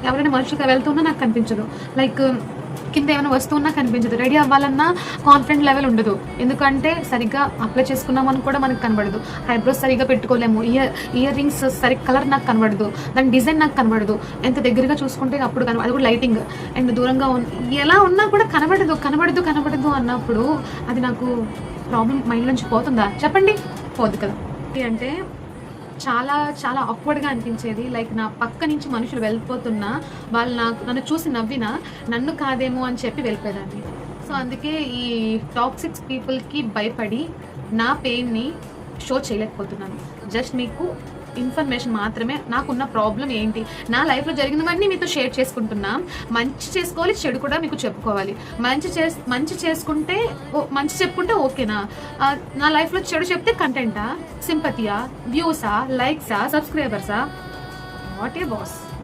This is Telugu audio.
ఎవరైనా మనుషులుగా వెళ్తున్నా నాకు కనిపించదు. లైక్ కింద ఏమైనా వస్తువున్నా కనిపించదు. రెడీ అవ్వాలన్నా కాన్ఫిడెంట్ లెవెల్ ఉండదు. ఎందుకంటే సరిగ్గా అప్లై చేసుకున్నామని కూడా మనకు కనబడదు. ఐబ్రోస్ సరిగ్గా పెట్టుకోలేము. ఇయర్ రింగ్స్ కలర్ నాకు కనబడదు. దాని డిజైన్ నాకు కనబడదు. ఎంత దగ్గరగా చూసుకుంటే అప్పుడు అది కూడా లైటింగ్ అండ్ దూరంగా ఎలా ఉన్నా కూడా కనబడదు అన్నప్పుడు అది నాకు ప్రాబ్లం మైండ్ నుంచి పోతుందా చెప్పండి? పోదు కదా. అంటే చాలా చాలా ఆక్వర్డ్గా అనిపించేది. లైక్ నా పక్క నుంచి మనుషులు వెళ్ళిపోతున్నా వాళ్ళు నన్ను చూసి నవ్వినా నన్ను కాదేమో అని చెప్పి వెళ్ళిపోయేదాన్ని. సో అందుకే ఈ టాక్సిక్ పీపుల్కి భయపడి నా పెయిన్ని షో చేయలేకపోతున్నాను. జస్ట్ మీకు ఇన్ఫర్మేషన్ మాత్రమే, నాకున్న ప్రాబ్లం ఏంటి, నా లైఫ్లో జరిగినవన్నీ మీతో షేర్ చేసుకుంటున్నా. మంచి చేసుకోవాలి, చెడు కూడా మీకు చెప్పుకోవాలి. మంచి చేసుకుంటే మంచి చెప్పుకుంటే ఓకేనా? నా లైఫ్లో చెడు చెప్తే కంటెంటా, సింపతియా, వ్యూసా, లైక్సా, సబ్స్క్రైబర్సా? What a boss.